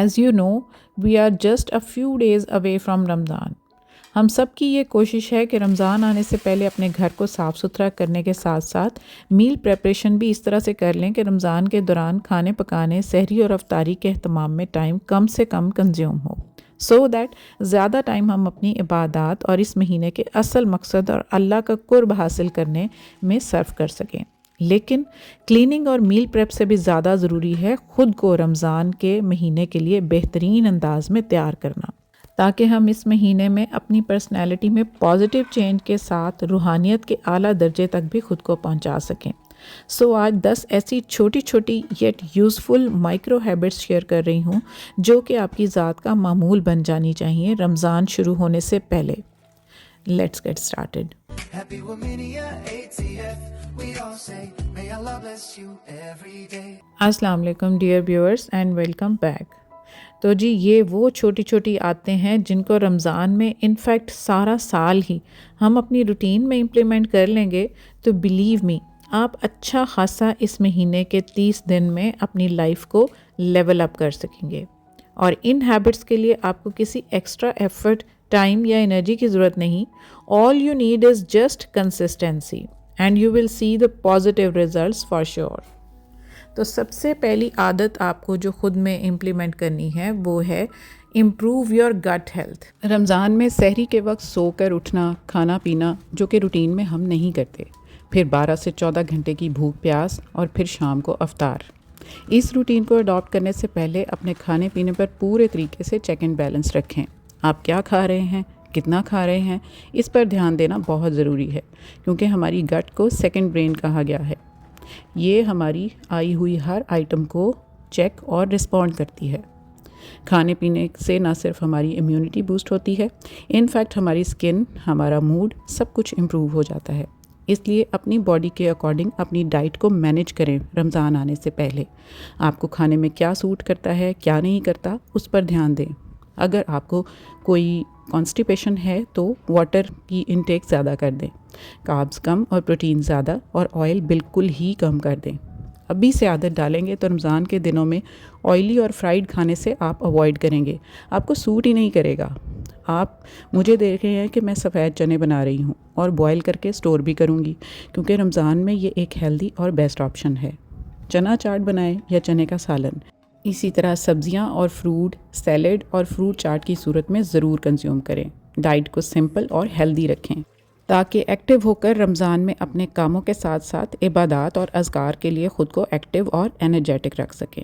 As you know, we are just a few days away from Ramadan. ہم سب کی یہ کوشش ہے کہ رمضان آنے سے پہلے اپنے گھر کو صاف ستھرا کرنے کے ساتھ ساتھ میل پریپریشن بھی اس طرح سے کر لیں کہ رمضان کے دوران کھانے پکانے، سحری اور افطاری کے اہتمام میں ٹائم کم سے کم کنزیوم ہو، سو دیٹ زیادہ ٹائم ہم اپنی عبادات اور اس مہینے کے اصل مقصد اور اللہ کا قرب حاصل کرنے میں صرف کر سکیں۔ لیکن کلیننگ اور میل پریپ سے بھی زیادہ ضروری ہے خود کو رمضان کے مہینے کے لیے بہترین انداز میں تیار کرنا، تاکہ ہم اس مہینے میں اپنی پرسنالٹی میں پازیٹیو چینج کے ساتھ روحانیت کے اعلیٰ درجے تک بھی خود کو پہنچا سکیں۔ سو آج 10 ایسی چھوٹی چھوٹی yet useful micro habits share کر رہی ہوں جو کہ آپ کی ذات کا معمول بن جانی چاہیے رمضان شروع ہونے سے پہلے۔ Let's get started. السلام علیکم dear viewers and welcome back. تو جی یہ وہ چھوٹی چھوٹی عادتیں ہیں جن کو رمضان میں انفیکٹ سارا سال ہی ہم اپنی روٹین میں امپلیمنٹ کر لیں گے تو بلیو می آپ اچھا خاصا اس مہینے کے 30 دن میں اپنی لائف کو لیول اپ کر سکیں گے۔ اور ان ہیبٹس کے لیے آپ کو کسی ایکسٹرا ایفرٹ، ٹائم یا انرجی کی ضرورت نہیں۔ All you need is just consistency and you will see the positive results for sure. تو سب سے پہلی عادت آپ کو جو خود میں امپلیمنٹ کرنی ہے وہ ہے امپروو یور گٹ ہیلتھ۔ رمضان میں سحری کے وقت سو کر اٹھنا، کھانا پینا جو کہ روٹین میں ہم نہیں کرتے، پھر 12 سے 14 گھنٹے کی بھوک پیاس اور پھر شام کو افطار۔ اس روٹین کو اڈاپٹ کرنے سے پہلے اپنے کھانے پینے پر پورے طریقے سے چیک اینڈ بیلنس رکھیں۔ آپ کیا کھا رہے ہیں، کتنا کھا رہے ہیں، اس پر دھیان دینا بہت ضروری ہے، کیونکہ ہماری گٹ کو سیکنڈ برین کہا گیا ہے۔ یہ ہماری آئی ہوئی ہر آئٹم کو چیک اور رسپونڈ کرتی ہے۔ کھانے پینے سے نہ صرف ہماری امیونٹی بوسٹ ہوتی ہے، ان فیکٹ ہماری اسکن، ہمارا موڈ سب کچھ امپروو ہو جاتا ہے۔ اس لیے اپنی باڈی کے اکارڈنگ اپنی ڈائٹ کو مینیج کریں رمضان آنے سے پہلے۔ آپ کو کھانے میں کیا سوٹ کرتا ہے، کیا نہیں کرتا، اس پر دھیان دیں۔ اگر آپ کو کوئی کانسٹیپیشن ہے تو واٹر کی انٹیک زیادہ کر دیں، کاربز کم اور پروٹین زیادہ، اور آئل بالکل ہی کم کر دیں۔ ابھی سے عادت ڈالیں گے تو رمضان کے دنوں میں آئلی اور فرائیڈ کھانے سے آپ اوائڈ کریں گے، آپ کو سوٹ ہی نہیں کرے گا۔ آپ مجھے دیکھ رہے ہیں کہ میں سفید چنے بنا رہی ہوں اور بوائل کر کے اسٹور بھی کروں گی، کیونکہ رمضان میں یہ ایک ہیلدی اور بیسٹ آپشن ہے۔ چنا چاٹ بنائیں یا چنے کا سالن، اسی طرح سبزیاں اور فروٹ سیلڈ اور فروٹ چاٹ کی صورت میں ضرور کنزیوم کریں۔ ڈائٹ کو سمپل اور ہیلدی رکھیں تاکہ ایکٹیو ہو کر رمضان میں اپنے کاموں کے ساتھ ساتھ عبادات اور اذکار کے لیے خود کو ایکٹیو اور انرجیٹک رکھ سکیں۔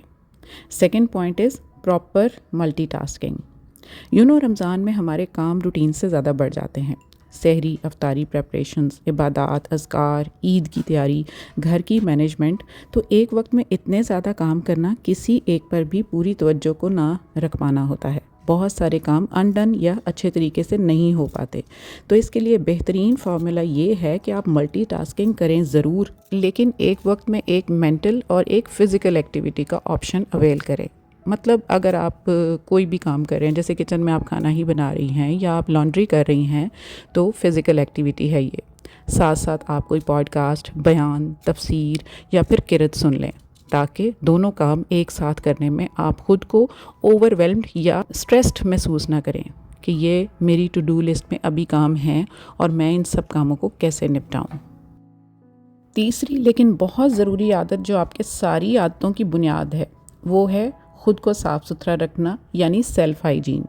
Second point is proper multitasking. Ramzan میں ہمارے کام روٹین سے زیادہ بڑھ جاتے ہیں۔ سحری، افطاری پریپریشنز، عبادات، اذکار، عید کی تیاری، گھر کی مینجمنٹ، تو ایک وقت میں اتنے زیادہ کام کرنا کسی ایک پر بھی پوری توجہ کو نہ رکھ پانا ہوتا ہے۔ بہت سارے کام انڈن یا اچھے طریقے سے نہیں ہو پاتے، تو اس کے لیے بہترین فارمولا یہ ہے کہ آپ ملٹی ٹاسکنگ کریں ضرور، لیکن ایک وقت میں ایک مینٹل اور ایک فزیکل ایکٹیویٹی کا آپشن اویل کریں۔ مطلب اگر آپ کوئی بھی کام کر رہے ہیں، جیسے کچن میں آپ کھانا ہی بنا رہی ہیں یا آپ لانڈری کر رہی ہیں، تو فزیکل ایکٹیویٹی ہے یہ۔ ساتھ ساتھ آپ کوئی پوڈ کاسٹ، بیان، تفسیر یا پھر قرأت سن لیں، تاکہ دونوں کام ایک ساتھ کرنے میں آپ خود کو اوور ویلمڈ یا اسٹریسڈ محسوس نہ کریں کہ یہ میری ٹو ڈو لسٹ میں ابھی کام ہیں اور میں ان سب کاموں کو کیسے نپٹاؤں۔ تیسری لیکن بہت ضروری عادت جو آپ کے ساری عادتوں کی بنیاد ہے، وہ ہے خود کو صاف ستھرا رکھنا، یعنی سیلف ہائیجین۔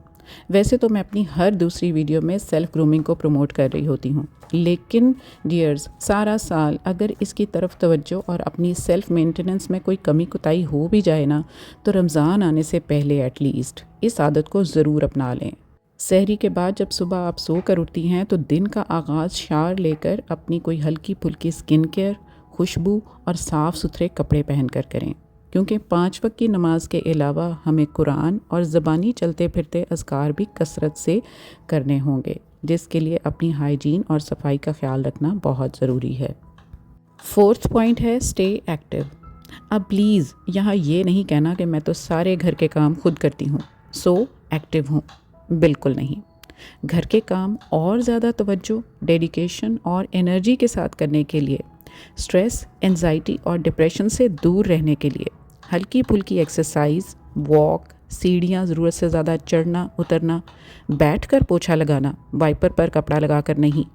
ویسے تو میں اپنی ہر دوسری ویڈیو میں سیلف گرومنگ کو پروموٹ کر رہی ہوتی ہوں، لیکن ڈیئرز سارا سال اگر اس کی طرف توجہ اور اپنی سیلف مینٹیننس میں کوئی کمی کوتاہی ہو بھی جائے نا، تو رمضان آنے سے پہلے ایٹ لیسٹ اس عادت کو ضرور اپنا لیں۔ سحری کے بعد جب صبح آپ سو کر اٹھتی ہیں تو دن کا آغاز شاور لے کر اپنی کوئی ہلکی پھلکی اسکن کیئر، خوشبو اور صاف ستھرے کپڑے پہن کر کریں، کیونکہ 5 وقت کی نماز کے علاوہ ہمیں قرآن اور زبانی چلتے پھرتے اذکار بھی کثرت سے کرنے ہوں گے، جس کے لیے اپنی ہائیجین اور صفائی کا خیال رکھنا بہت ضروری ہے۔ فورتھ پوائنٹ ہے اسٹے ایکٹیو۔ اب پلیز یہاں یہ نہیں کہنا کہ میں تو سارے گھر کے کام خود کرتی ہوں سو ایکٹیو ہوں، بالکل نہیں۔ گھر کے کام اور زیادہ توجہ، ڈیڈیکیشن اور انرجی کے ساتھ کرنے کے لیے، اسٹریس، انزائٹی اور ڈپریشن سے دور رہنے کے لیے ہلکی پھلکی ایکسرسائز، واک، سیڑھیاں ضرورت سے زیادہ چڑھنا اترنا، بیٹھ کر پوچھا لگانا، وائپر پر کپڑا لگا کر نہیں،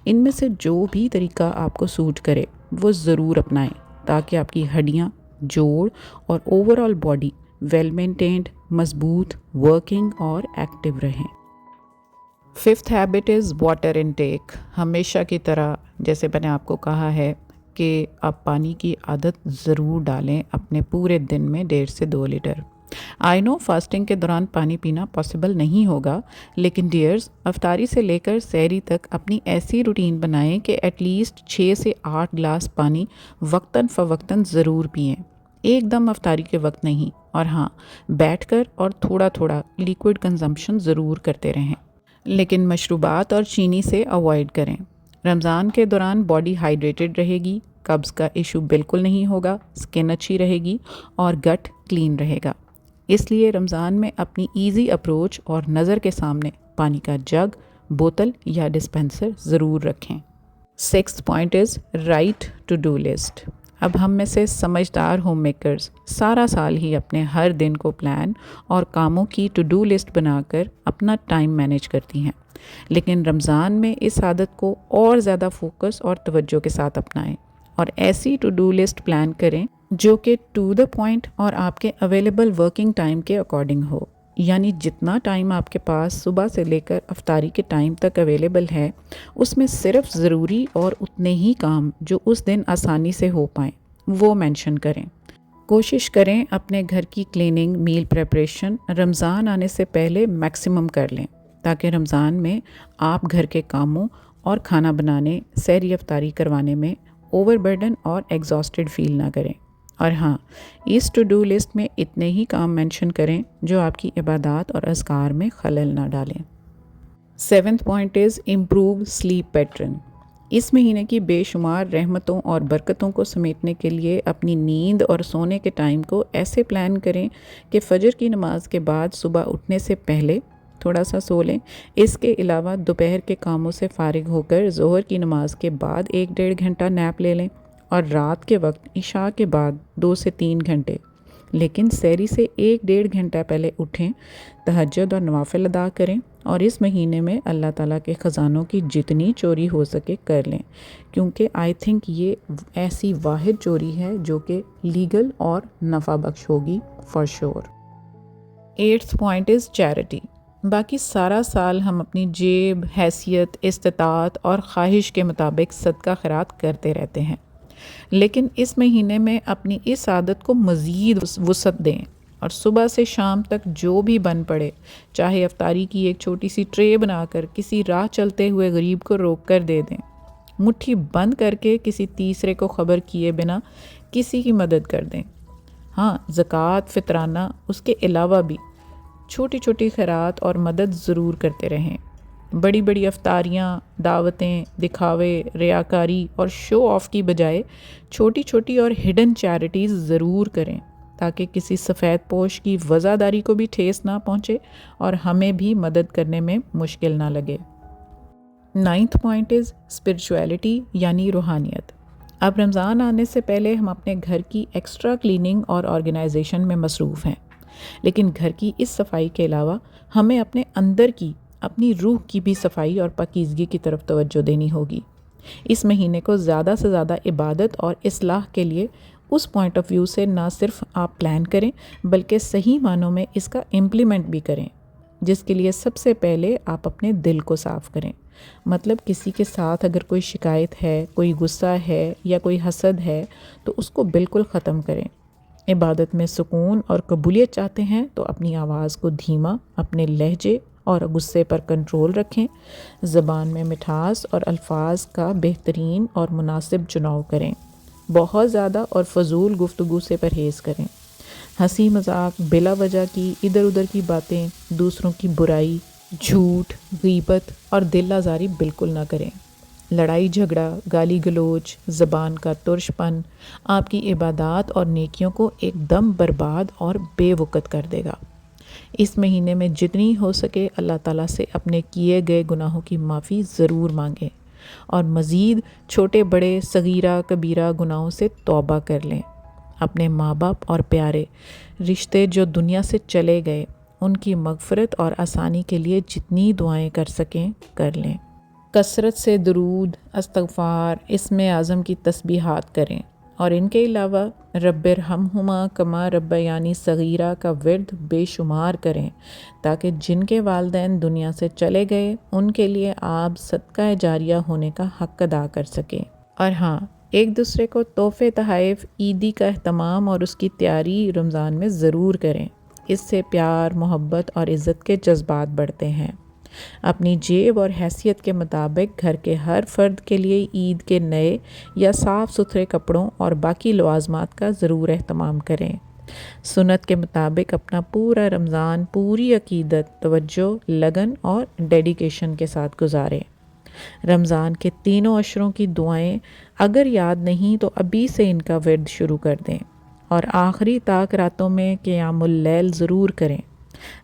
ان میں سے جو بھی طریقہ آپ کو سوٹ کرے وہ ضرور اپنائیں تاکہ آپ کی ہڈیاں، جوڑ اور overall body well maintained, مضبوط، ورکنگ اور ایکٹیو رہیں۔ 5th ہیبٹ از واٹر انٹیک۔ ہمیشہ کی طرح جیسے میں نے آپ کو کہا ہے کہ آپ پانی کی عادت ضرور ڈالیں اپنے پورے دن میں 1.5 سے 2 لیٹر۔ آئی نو فاسٹنگ کے دوران پانی پینا پاسبل نہیں ہوگا، لیکن ڈیئرز افطاری سے لے کر سحری تک اپنی ایسی روٹین بنائیں کہ ایٹ لیسٹ 6 سے 8 گلاس پانی وقتاً فوقتاً ضرور پئیں، ایک دم افطاری کے وقت نہیں، اور ہاں بیٹھ کر اور تھوڑا تھوڑا لیکوڈ کنزمپشن ضرور کرتے رہیں، لیکن مشروبات اور چینی سے اوائڈ کریں۔ رمضان کے دوران باڈی ہائیڈریٹڈ رہے گی، قبض کا ایشو بالکل نہیں ہوگا، سکن اچھی رہے گی اور گٹ کلین رہے گا۔ اس لیے رمضان میں اپنی ایزی اپروچ اور نظر کے سامنے پانی کا جگ، بوتل یا ڈسپینسر ضرور رکھیں۔ 6th point is right to do list. اب ہم میں سے سمجھدار ہوم میکرز سارا سال ہی اپنے ہر دن کو پلان اور کاموں کی ٹو ڈو لسٹ بنا کر اپنا ٹائم مینیج کرتی ہیں، لیکن رمضان میں اس عادت کو اور زیادہ فوکس اور توجہ کے ساتھ اپنائیں اور ایسی ٹو ڈو لسٹ پلان کریں جو کہ ٹو دا پوائنٹ اور آپ کے اویلیبل ورکنگ ٹائم کے اکارڈنگ ہو، یعنی جتنا ٹائم آپ کے پاس صبح سے لے کر افطاری کے ٹائم تک اویلیبل ہے اس میں صرف ضروری اور اتنے ہی کام جو اس دن آسانی سے ہو پائیں وہ مینشن کریں۔ کوشش کریں اپنے گھر کی کلیننگ، میل پریپریشن رمضان آنے سے پہلے میکسیمم کر لیں تاکہ رمضان میں آپ گھر کے کاموں اور کھانا بنانے، سحری افطاری کروانے میں اوور برڈن اور ایگزاسٹڈ فیل نہ کریں۔ اور ہاں اس ٹو ڈو لسٹ میں اتنے ہی کام مینشن کریں جو آپ کی عبادات اور اذکار میں خلل نہ ڈالیں۔ 7th point is improve sleep pattern. اس مہینے کی بے شمار رحمتوں اور برکتوں کو سمیٹنے کے لیے اپنی نیند اور سونے کے ٹائم کو ایسے پلان کریں کہ فجر کی نماز کے بعد صبح اٹھنے سے پہلے تھوڑا سا سو لیں۔ اس کے علاوہ دوپہر کے کاموں سے فارغ ہو کر ظہر کی نماز کے بعد 1-1.5 گھنٹہ نیپ لے لیں، اور رات کے وقت عشاء کے بعد 2 سے 3 گھنٹے، لیکن سحری سے 1-1.5 گھنٹہ پہلے اٹھیں، تہجد اور نوافل ادا کریں، اور اس مہینے میں اللہ تعالیٰ کے خزانوں کی جتنی چوری ہو سکے کر لیں، کیونکہ آئی تھنک یہ ایسی واحد چوری ہے جو کہ لیگل اور نفع بخش ہوگی for sure. 8th point is charity. باقی سارا سال ہم اپنی جیب، حیثیت، استطاعت اور خواہش کے مطابق صدقہ خیرات کرتے رہتے ہیں، لیکن اس مہینے میں اپنی اس عادت کو مزید وسعت دیں اور صبح سے شام تک جو بھی بن پڑے، چاہے افطاری کی ایک چھوٹی سی ٹرے بنا کر کسی راہ چلتے ہوئے غریب کو روک کر دے دیں، مٹھی بند کر کے کسی تیسرے کو خبر کیے بنا کسی کی مدد کر دیں۔ ہاں زکوٰۃ، فطرانہ، اس کے علاوہ بھی چھوٹی چھوٹی خیرات اور مدد ضرور کرتے رہیں۔ بڑی بڑی افطاریاں، دعوتیں، دکھاوے، ریاکاری اور شو آف کی بجائے چھوٹی چھوٹی اور ہڈن چیریٹیز ضرور کریں تاکہ کسی سفید پوش کی وزاداری کو بھی ٹھیس نہ پہنچے اور ہمیں بھی مدد کرنے میں مشکل نہ لگے۔ 9th پوائنٹ از اسپرچویلٹی یعنی روحانیت۔ اب رمضان آنے سے پہلے ہم اپنے گھر کی ایکسٹرا کلیننگ اور آرگنائزیشن میں مصروف ہیں، لیکن گھر کی اس صفائی کے علاوہ ہمیں اپنے اندر کی، اپنی روح کی بھی صفائی اور پاکیزگی کی طرف توجہ دینی ہوگی۔ اس مہینے کو زیادہ سے زیادہ عبادت اور اصلاح کے لیے اس پوائنٹ آف ویو سے نہ صرف آپ پلان کریں بلکہ صحیح معنوں میں اس کا امپلیمنٹ بھی کریں، جس کے لیے سب سے پہلے آپ اپنے دل کو صاف کریں۔ مطلب کسی کے ساتھ اگر کوئی شکایت ہے، کوئی غصہ ہے یا کوئی حسد ہے تو اس کو بالکل ختم کریں۔ عبادت میں سکون اور قبولیت چاہتے ہیں تو اپنی آواز کو دھیما، اپنے لہجے اور غصے پر کنٹرول رکھیں، زبان میں مٹھاس اور الفاظ کا بہترین اور مناسب چناؤ کریں، بہت زیادہ اور فضول گفتگو سے پرہیز کریں، ہنسی مذاق، بلا وجہ کی ادھر ادھر کی باتیں، دوسروں کی برائی، جھوٹ، غیبت اور دل آزاری بالکل نہ کریں۔ لڑائی جھگڑا، گالی گلوچ، زبان کا ترش پن آپ کی عبادات اور نیکیوں کو ایک دم برباد اور بے وقت کر دے گا۔ اس مہینے میں جتنی ہو سکے اللہ تعالیٰ سے اپنے کیے گئے گناہوں کی معافی ضرور مانگیں اور مزید چھوٹے بڑے صغیرہ کبیرہ گناہوں سے توبہ کر لیں۔ اپنے ماں باپ اور پیارے رشتے جو دنیا سے چلے گئے ان کی مغفرت اور آسانی کے لیے جتنی دعائیں کر سکیں کر لیں۔ کثرت سے درود، استغفار، اسم اعظم کی تسبیحات کریں اور ان کے علاوہ رب ارحمہما کما ربیانی صغیرہ کا ورد بے شمار کریں تاکہ جن کے والدین دنیا سے چلے گئے ان کے لیے آپ صدقہ جاریہ ہونے کا حق ادا کر سکیں۔ اور ہاں، ایک دوسرے کو تحفے تحائف عیدی کا اہتمام اور اس کی تیاری رمضان میں ضرور کریں۔ اس سے پیار، محبت اور عزت کے جذبات بڑھتے ہیں۔ اپنی جیب اور حیثیت کے مطابق گھر کے ہر فرد کے لیے عید کے نئے یا صاف ستھرے کپڑوں اور باقی لوازمات کا ضرور اہتمام کریں۔ سنت کے مطابق اپنا پورا رمضان پوری عقیدت، توجہ، لگن اور ڈیڈیکیشن کے ساتھ گزاریں۔ رمضان کے تینوں عشروں کی دعائیں اگر یاد نہیں تو ابھی سے ان کا ورد شروع کر دیں اور آخری طاق راتوں میں قیام اللیل ضرور کریں۔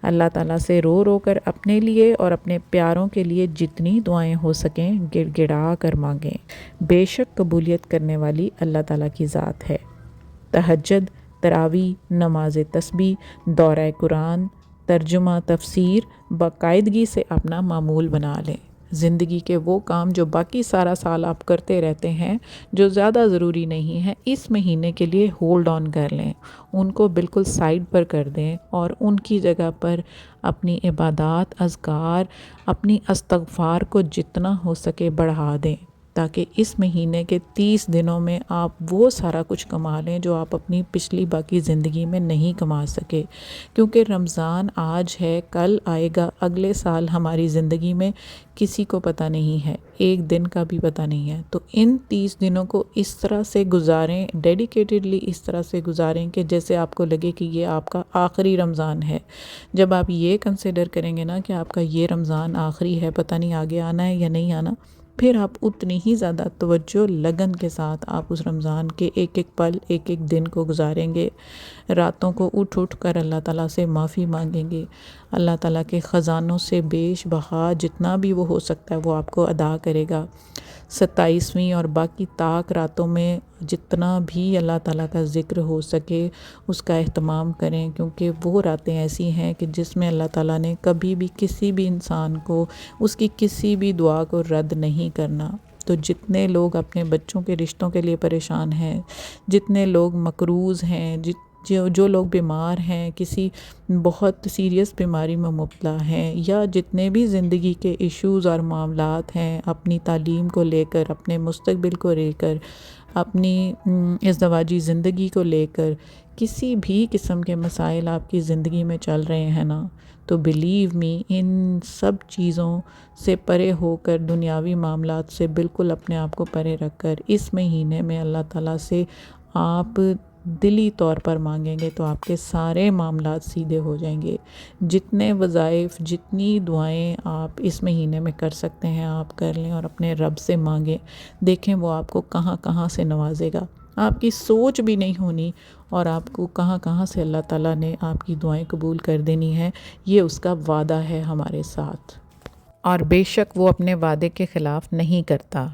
اللہ تعالیٰ سے رو رو کر اپنے لیے اور اپنے پیاروں کے لیے جتنی دعائیں ہو سکیں گڑ گڑا کر مانگیں۔ بے شک قبولیت کرنے والی اللہ تعالیٰ کی ذات ہے۔ تہجد، تراویح، نماز تسبیح، دورہ قرآن، ترجمہ، تفسیر باقاعدگی سے اپنا معمول بنا لیں۔ زندگی کے وہ کام جو باقی سارا سال آپ کرتے رہتے ہیں، جو زیادہ ضروری نہیں ہیں، اس مہینے کے لیے ہولڈ آن کر لیں، ان کو بالکل سائیڈ پر کر دیں اور ان کی جگہ پر اپنی عبادات، اذکار، اپنی استغفار کو جتنا ہو سکے بڑھا دیں تاکہ اس مہینے کے 30 دنوں میں آپ وہ سارا کچھ کما لیں جو آپ اپنی پچھلی باقی زندگی میں نہیں کما سکے، کیونکہ رمضان آج ہے، کل آئے گا، اگلے سال ہماری زندگی میں کسی کو پتہ نہیں ہے، ایک دن کا بھی پتہ نہیں ہے۔ تو ان 30 دنوں کو اس طرح سے گزاریں، ڈیڈیکیٹڈلی اس طرح سے گزاریں کہ جیسے آپ کو لگے کہ یہ آپ کا آخری رمضان ہے۔ جب آپ یہ کنسیڈر کریں گے نا کہ آپ کا یہ رمضان آخری ہے، پتہ نہیں آگے آنا ہے یا نہیں آنا، پھر آپ اتنی ہی زیادہ توجہ، لگن کے ساتھ آپ اس رمضان کے ایک ایک پل، ایک ایک دن کو گزاریں گے۔ راتوں کو اٹھ اٹھ کر اللہ تعالیٰ سے معافی مانگیں گے۔ اللہ تعالیٰ کے خزانوں سے بیش بہا جتنا بھی وہ ہو سکتا ہے وہ آپ کو ادا کرے گا۔ 27ویں اور باقی طاق راتوں میں جتنا بھی اللہ تعالیٰ کا ذکر ہو سکے اس کا اہتمام کریں، کیونکہ وہ راتیں ایسی ہیں کہ جس میں اللہ تعالیٰ نے کبھی بھی کسی بھی انسان کو اس کی کسی بھی دعا کو رد نہیں کرنا۔ تو جتنے لوگ اپنے بچوں کے رشتوں کے لیے پریشان ہیں، جتنے لوگ مقروض ہیں، جو لوگ بیمار ہیں، کسی بہت سیریس بیماری میں مبتلا ہیں، یا جتنے بھی زندگی کے ایشوز اور معاملات ہیں، اپنی تعلیم کو لے کر، اپنے مستقبل کو لے کر، اپنی ازدواجی زندگی کو لے کر کسی بھی قسم کے مسائل آپ کی زندگی میں چل رہے ہیں نا، تو بلیو می، ان سب چیزوں سے پرے ہو کر، دنیاوی معاملات سے بالکل اپنے آپ کو پرے رکھ کر اس مہینے میں اللہ تعالیٰ سے آپ دلی طور پر مانگیں گے تو آپ کے سارے معاملات سیدھے ہو جائیں گے۔ جتنے وظائف، جتنی دعائیں آپ اس مہینے میں کر سکتے ہیں آپ کر لیں اور اپنے رب سے مانگیں، دیکھیں وہ آپ کو کہاں کہاں سے نوازے گا۔ آپ کی سوچ بھی نہیں ہونی اور آپ کو کہاں کہاں سے اللہ تعالیٰ نے آپ کی دعائیں قبول کر دینی ہیں، یہ اس کا وعدہ ہے ہمارے ساتھ، اور بے شک وہ اپنے وعدے کے خلاف نہیں کرتا۔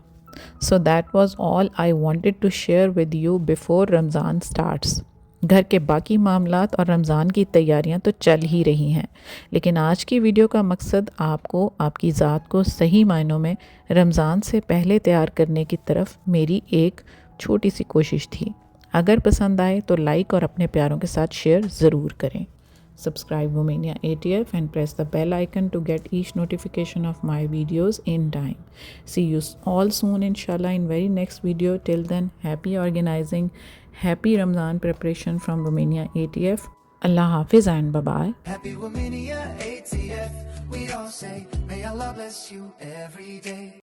So that was all I wanted to share with you before Ramzan starts۔ گھر کے باقی معاملات اور رمضان کی تیاریاں تو چل ہی رہی ہیں، لیکن آج کی ویڈیو کا مقصد آپ کو، آپ کی ذات کو صحیح معنوں میں رمضان سے پہلے تیار کرنے کی طرف میری ایک چھوٹی سی کوشش تھی۔ اگر پسند آئے تو لائک اور اپنے پیاروں کے ساتھ شیئر ضرور کریں۔ Subscribe Romania ATF and press the bell icon to get each notification of my videos in time. See you all soon inshallah in very next video. Till then, happy organizing, happy Ramadan preparation from Romania ATF. Allah Hafiz and bye-bye. Happy Romania ATF, we all say, may Allah bless you every day.